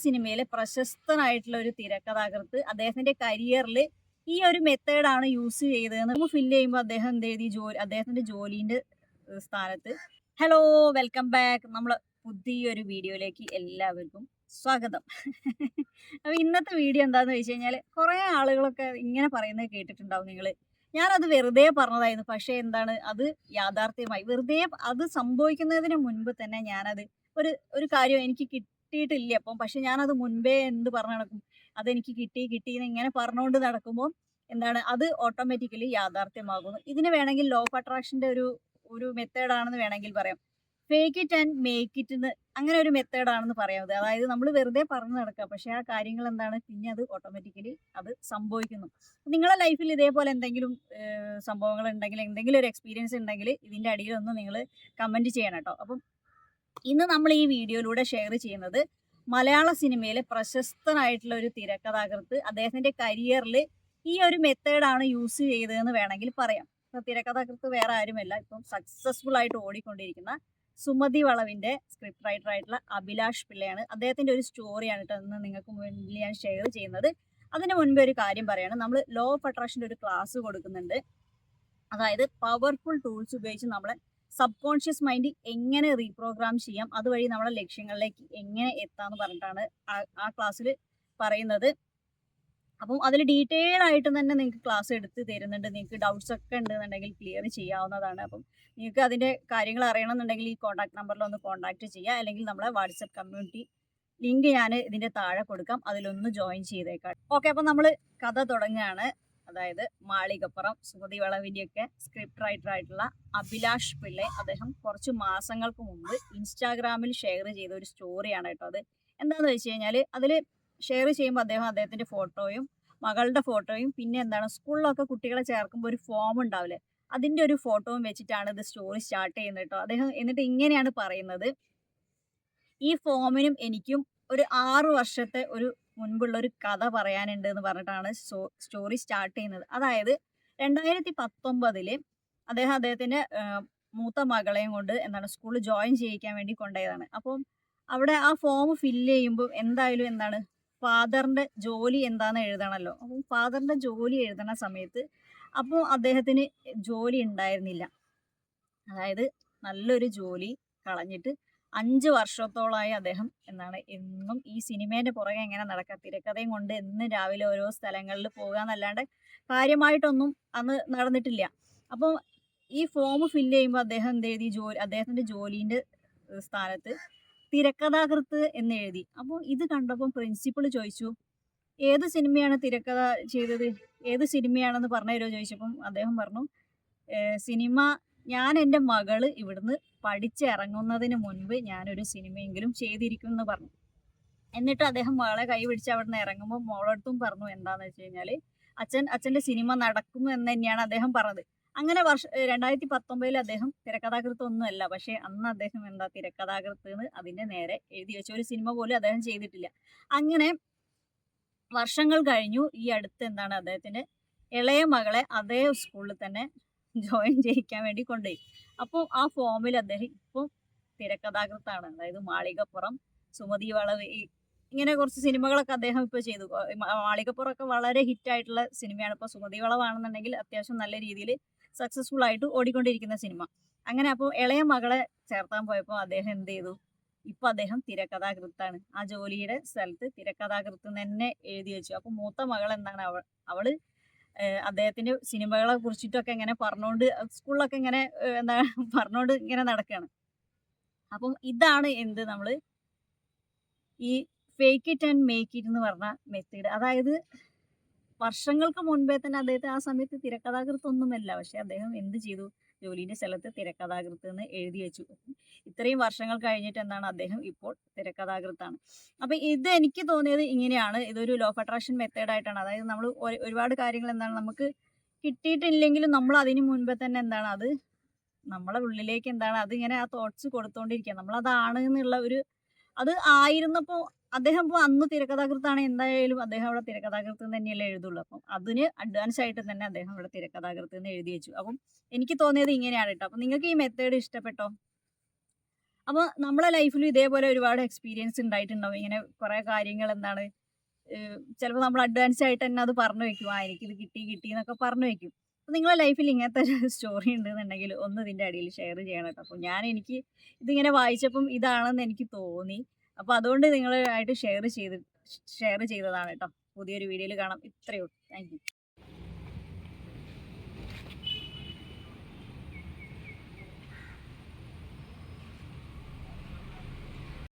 സിനിമയിലെ പ്രശസ്തനായിട്ടുള്ള ഒരു തിരക്കഥാകൃത്ത് അദ്ദേഹത്തിന്റെ കരിയറിൽ ഈ ഒരു മെത്തേഡാണ് യൂസ് ചെയ്തതെന്ന് നമ്മൾ ഫില്ല് ചെയ്യുമ്പോൾ അദ്ദേഹം എന്ത് എഴുതി അദ്ദേഹത്തിന്റെ ജോലിന്റെ സ്ഥാനത്ത് ഹലോ വെൽക്കം ബാക്ക് നമ്മൾ പുതിയൊരു വീഡിയോയിലേക്ക് എല്ലാവർക്കും സ്വാഗതം. അപ്പൊ ഇന്നത്തെ വീഡിയോ എന്താന്ന് വെച്ച് കഴിഞ്ഞാൽ കുറെ ആളുകളൊക്കെ ഇങ്ങനെ പറയുന്നത് കേട്ടിട്ടുണ്ടാവും നിങ്ങൾ. ഞാനത് വെറുതെ പറഞ്ഞതായിരുന്നു, പക്ഷെ എന്താണ് അത് യാഥാർത്ഥ്യമായി വെറുതെ അത് സംഭവിക്കുന്നതിന് മുൻപ് തന്നെ ഞാനത് ഒരു ഒരു കാര്യം എനിക്ക് കിട്ടിയിട്ടില്ല അപ്പം, പക്ഷെ ഞാനത് മുൻപേ എന്ത് പറഞ്ഞു നടക്കും, അതെനിക്ക് കിട്ടി കിട്ടി എന്ന് ഇങ്ങനെ പറഞ്ഞുകൊണ്ട് നടക്കുമ്പോൾ എന്താണ് അത് ഓട്ടോമാറ്റിക്കലി യാഥാർത്ഥ്യമാകുന്നു. ഇതിന് വേണമെങ്കിൽ ലോ ഓഫ് അട്രാക്ഷന്റെ ഒരു ഒരു മെത്തേഡാണെന്ന് വേണമെങ്കിൽ പറയാം. Fake it and make it എന്ന് അങ്ങനെ ഒരു മെത്തേഡാണെന്ന് പറയാം. അതായത് നമ്മൾ വെറുതെ പറഞ്ഞു നടക്കുക, പക്ഷെ ആ കാര്യങ്ങൾ എന്താണ് പിന്നെ അത് ഓട്ടോമാറ്റിക്കലി അത് സംഭവിക്കുന്നു. നിങ്ങളുടെ ലൈഫിൽ ഇതേപോലെ എന്തെങ്കിലും സംഭവങ്ങൾ ഉണ്ടെങ്കിൽ, എന്തെങ്കിലും ഒരു എക്സ്പീരിയൻസ് ഉണ്ടെങ്കിൽ ഇതിന്റെ അടിയിലൊന്ന് നിങ്ങൾ കമന്റ് ചെയ്യണം കേട്ടോ. അപ്പം ഇന്ന് നമ്മൾ ഈ വീഡിയോയിലൂടെ ഷെയർ ചെയ്യുന്നത് മലയാള സിനിമയിലെ പ്രശസ്തനായിട്ടുള്ള ഒരു തിരക്കഥാകൃത്ത് അദ്ദേഹത്തിന്റെ കരിയറിൽ ഈ ഒരു മെത്തേഡാണ് യൂസ് ചെയ്തതെന്ന് വേണമെങ്കിൽ പറയാം. ഇപ്പൊ തിരക്കഥാകൃത്ത് വേറെ ആരുമല്ല, ഇപ്പം സക്സസ്ഫുൾ ആയിട്ട് ഓടിക്കൊണ്ടിരിക്കുന്ന സുമതി വളവിന്റെ സ്ക്രിപ്റ്റ് റൈറ്റർ ആയിട്ടുള്ള അഭിലാഷ് പിള്ളയാണ്. അദ്ദേഹത്തിന്റെ ഒരു സ്റ്റോറിയാണ് കേട്ടോ ഇന്ന് നിങ്ങൾക്ക് മുന്നിൽ ഞാൻ ഷെയർ ചെയ്യുന്നത്. അതിന് മുൻപ് ഒരു കാര്യം പറയാണ്, നമ്മൾ ലോ ഓഫ് അട്രാക്ഷന്റെ ഒരു ക്ലാസ് കൊടുക്കുന്നുണ്ട്. അതായത് പവർഫുൾ ടൂൾസ് ഉപയോഗിച്ച് നമ്മളെ സബ് കോൺഷ്യസ് മൈൻഡ് എങ്ങനെ റീപ്രോഗ്രാം ചെയ്യാം, അതുവഴി നമ്മുടെ ലക്ഷ്യങ്ങളിലേക്ക് എങ്ങനെ എത്താന്ന് പറഞ്ഞിട്ടാണ് ആ ക്ലാസ്സിൽ പറയുന്നത്. അപ്പം അതിൽ ഡീറ്റെയിൽ ആയിട്ട് തന്നെ നിങ്ങൾക്ക് ക്ലാസ് എടുത്ത് തരുന്നുണ്ട്. നിങ്ങൾക്ക് ഡൗട്ട്സ് ഒക്കെ ഉണ്ടെന്നുണ്ടെങ്കിൽ ക്ലിയർ ചെയ്യാവുന്നതാണ്. അപ്പം നിങ്ങൾക്ക് അതിൻ്റെ കാര്യങ്ങൾ അറിയണമെന്നുണ്ടെങ്കിൽ ഈ കോൺടാക്ട് നമ്പറിൽ ഒന്ന് കോൺടാക്ട് ചെയ്യുക, അല്ലെങ്കിൽ നമ്മളെ വാട്സപ്പ് കമ്മ്യൂണിറ്റി ലിങ്ക് ഞാൻ ഇതിൻ്റെ താഴെ കൊടുക്കാം, അതിലൊന്ന് ജോയിൻ ചെയ്തേക്കാം. ഓക്കെ, അപ്പം നമ്മൾ കഥ തുടങ്ങുകയാണ്. അതായത് മാളികപ്പുറം സുമതി വളവിൻ്റെയൊക്കെ സ്ക്രിപ്റ്റ് റൈറ്റർ ആയിട്ടുള്ള അഭിലാഷ് പിള്ളെ അദ്ദേഹം കുറച്ച് മാസങ്ങൾക്ക് മുമ്പ് ഇൻസ്റ്റാഗ്രാമിൽ ഷെയർ ചെയ്ത ഒരു സ്റ്റോറിയാണ് കേട്ടോ. അത് എന്താണെന്ന് വെച്ച് കഴിഞ്ഞാൽ അതിൽ ഷെയർ ചെയ്യുമ്പോൾ അദ്ദേഹത്തിന്റെ ഫോട്ടോയും മകളുടെ ഫോട്ടോയും പിന്നെ എന്താണ് സ്കൂളിലൊക്കെ കുട്ടികളെ ചേർക്കുമ്പോൾ ഒരു ഫോം ഉണ്ടാവില്ലേ, അതിൻ്റെ ഒരു ഫോട്ടോയും വെച്ചിട്ടാണ് ഇത് സ്റ്റോറി സ്റ്റാർട്ട് ചെയ്യുന്നത് കേട്ടോ. അദ്ദേഹം എന്നിട്ട് ഇങ്ങനെയാണ് പറയുന്നത്: ഈ ഫോമിനും എനിക്കും ഒരു 6 വർഷത്തെ ഒരു മുൻപുള്ള ഒരു കഥ പറയാനുണ്ട് എന്ന് പറഞ്ഞിട്ടാണ് സ്റ്റോറി സ്റ്റാർട്ട് ചെയ്യുന്നത്. അതായത് 2019 അദ്ദേഹത്തിന്റെ മൂത്ത മകളെയും കൊണ്ട് എന്താണ് സ്കൂളിൽ ജോയിൻ ചെയ്യിക്കാൻ വേണ്ടി കൊണ്ടുപോയതാണ്. അപ്പം അവിടെ ആ ഫോം ഫില്ല് ചെയ്യുമ്പോൾ എന്തായാലും എന്താണ് ഫാദറിന്റെ ജോലി എന്താണെന്ന് എഴുതണമല്ലോ. അപ്പം ഫാദറിന്റെ ജോലി എഴുതണ സമയത്ത് അപ്പോൾ അദ്ദേഹത്തിന് ജോലി ഉണ്ടായിരുന്നില്ല. അതായത് നല്ലൊരു ജോലി കളഞ്ഞിട്ട് 5 വർഷത്തോളമായി അദ്ദേഹം എന്താണ് എന്നും ഈ സിനിമേന്റെ പുറകെ എങ്ങനെ നടക്കുക, തിരക്കഥയും കൊണ്ട് എന്നും രാവിലെ ഓരോ സ്ഥലങ്ങളിൽ പോകുക എന്നല്ലാണ്ട് കാര്യമായിട്ടൊന്നും അന്ന് നടന്നിട്ടില്ല. അപ്പോൾ ഈ ഫോം ഫില്ല് ചെയ്യുമ്പോൾ അദ്ദേഹം എന്ത് എഴുതി, അദ്ദേഹത്തിന്റെ ജോലിന്റെ സ്ഥാനത്ത് തിരക്കഥാകൃത്ത് എന്ന് എഴുതി. അപ്പോൾ ഇത് കണ്ടപ്പോൾ പ്രിൻസിപ്പൾ ചോദിച്ചു, ഏത് സിനിമയാണ് തിരക്കഥ ചെയ്തത്, ഏത് സിനിമയാണെന്ന് പറഞ്ഞു തരുമോ ചോദിച്ചപ്പം അദ്ദേഹം പറഞ്ഞു, സിനിമ ഞാൻ എൻ്റെ മകള് ഇവിടുന്ന് പഠിച്ചിറങ്ങുന്നതിന് മുൻപ് ഞാനൊരു സിനിമയെങ്കിലും ചെയ്തിരിക്കും എന്ന് പറഞ്ഞു. എന്നിട്ട് അദ്ദേഹം മകളെ കൈ പിടിച്ച് അവിടെ നിന്ന് ഇറങ്ങുമ്പോൾ മോളടുത്തും പറഞ്ഞു എന്താന്ന് വെച്ച് കഴിഞ്ഞാൽ അച്ഛൻ്റെ സിനിമ നടക്കും എന്ന് തന്നെയാണ് അദ്ദേഹം പറഞ്ഞത്. അങ്ങനെ 2019 അദ്ദേഹം തിരക്കഥാകൃത്തൊന്നുമല്ല, പക്ഷെ അന്ന് അദ്ദേഹം എന്താ തിരക്കഥാകൃത്ത് എന്ന് അതിന്റെ നേരെ എഴുതി വെച്ച ഒരു സിനിമ പോലും അദ്ദേഹം ചെയ്തിട്ടില്ല. അങ്ങനെ വർഷങ്ങൾ കഴിഞ്ഞു. ഈ അടുത്ത് എന്താണ് അദ്ദേഹത്തിന്റെ ഇളയ മകളെ അതേ സ്കൂളിൽ തന്നെ ജോയിൻ ചെയ്യിക്കാൻ വേണ്ടി കൊണ്ടുപോയി. അപ്പോൾ ആ ഫോമിൽ അദ്ദേഹം ഇപ്പോൾ തിരക്കഥാകൃത്താണ്. അതായത് മാളികപ്പുറം, സുമതി വളവ്, ഇങ്ങനെ കുറച്ച് സിനിമകളൊക്കെ അദ്ദേഹം ഇപ്പോൾ ചെയ്തു. മാളികപ്പുറമൊക്കെ വളരെ ഹിറ്റായിട്ടുള്ള സിനിമയാണ്. ഇപ്പോൾ സുമതി വളവാണെന്നുണ്ടെങ്കിൽ അത്യാവശ്യം നല്ല രീതിയിൽ സക്സസ്ഫുൾ ആയിട്ട് ഓടിക്കൊണ്ടിരിക്കുന്ന സിനിമ. അങ്ങനെ അപ്പോൾ ഇളയ മകളെ ചേർത്താൻ പോയപ്പോൾ അദ്ദേഹം എന്ത് ചെയ്തു, ഇപ്പൊ അദ്ദേഹം തിരക്കഥാകൃത്താണ്. ആ ജോലിയുടെ സ്ഥലത്ത് തിരക്കഥാകൃത്ത് തന്നെ എഴുതി വെച്ചു. അപ്പൊ മൂത്ത മകൾ എന്താണ്, അവള് അദ്ദേഹത്തിന്റെ സിനിമകളെ കുറിച്ചിട്ടൊക്കെ ഇങ്ങനെ പറഞ്ഞുകൊണ്ട് സ്കൂളിലൊക്കെ ഇങ്ങനെ എന്താ പറഞ്ഞുകൊണ്ട് ഇങ്ങനെ നടക്കുകയാണ്. അപ്പം ഇതാണ് എന്ത് നമ്മള് ഈ fake it and make it എന്ന് പറഞ്ഞ മെത്തേഡ്. അതായത് വർഷങ്ങൾക്ക് മുൻപേ തന്നെ അദ്ദേഹത്തെ ആ സമയത്ത് തിരക്കഥാകൃത്തൊന്നുമല്ല, പക്ഷെ അദ്ദേഹം എന്ത് ചെയ്തു, ജോലിന്റെ സ്ഥലത്ത് തിരക്കഥാകൃത്ത് എന്ന് എഴുതി വെച്ചു. ഇത്രയും വർഷങ്ങൾ കഴിഞ്ഞിട്ട് എന്താണ് അദ്ദേഹം ഇപ്പോൾ തിരക്കഥാകൃത്താണ്. അപ്പൊ ഇത് എനിക്ക് തോന്നിയത് ഇങ്ങനെയാണ്, ഇതൊരു ലോ ഓഫ് അട്രാക്ഷൻ മെത്തേഡ് ആയിട്ടാണ്. അതായത് നമ്മൾ ഒരുപാട് കാര്യങ്ങൾ എന്താണ് നമുക്ക് കിട്ടിയിട്ടില്ലെങ്കിലും നമ്മൾ അതിന് മുൻപേ തന്നെ എന്താണ് അത് നമ്മളെ ഉള്ളിലേക്ക് എന്താണ് അതിങ്ങനെ ആ തോട്ട്സ് കൊടുത്തോണ്ടിരിക്കുക, നമ്മളതാണ് എന്നുള്ള ഒരു അത് ആയിരുന്നപ്പോൾ അദ്ദേഹം ഇപ്പോൾ അന്ന് തിരക്കഥാകൃത്താണ്, എന്തായാലും അദ്ദേഹം അവിടെ തിരക്കഥാകൃത്ത് തന്നെയല്ലേ എഴുതുള്ളൂ. അപ്പം അതിന് അഡ്വാൻസ് ആയിട്ട് തന്നെ അദ്ദേഹം അവിടെ തിരക്കഥാകൃത്ത് എന്ന് എഴുതി വെച്ചു. അപ്പം എനിക്ക് തോന്നിയത് ഇങ്ങനെയാണ് കേട്ടോ. അപ്പം നിങ്ങൾക്ക് ഈ മെത്തേഡ് ഇഷ്ടപ്പെട്ടോ? അപ്പോൾ നമ്മളെ ലൈഫിലും ഇതേപോലെ ഒരുപാട് എക്സ്പീരിയൻസ് ഉണ്ടായിട്ടുണ്ടാവും. ഇങ്ങനെ കുറേ കാര്യങ്ങൾ എന്താണ് ചിലപ്പോൾ നമ്മൾ അഡ്വാൻസ് ആയിട്ട് തന്നെ അത് പറഞ്ഞു വെക്കും. എനിക്കിത് കിട്ടി എന്നൊക്കെ പറഞ്ഞു വെക്കും. അപ്പോൾ നിങ്ങളെ ലൈഫിൽ ഇങ്ങനത്തെ ഒരു സ്റ്റോറി ഉണ്ടെന്നുണ്ടെങ്കിൽ ഒന്ന് ഇതിൻ്റെ അടിയിൽ ഷെയർ ചെയ്യണം കേട്ടോ. അപ്പോൾ എനിക്ക് ഇതിങ്ങനെ വായിച്ചപ്പം ഇതാണെന്ന് എനിക്ക് തോന്നി. അപ്പോൾ അതുകൊണ്ട് നിങ്ങളുമായിട്ട് ഷെയർ ചെയ്തതാണ് കേട്ടോ. പുതിയൊരു വീഡിയോയിൽ കാണാം. ഇത്രയേ ഉള്ളൂ. Thank you.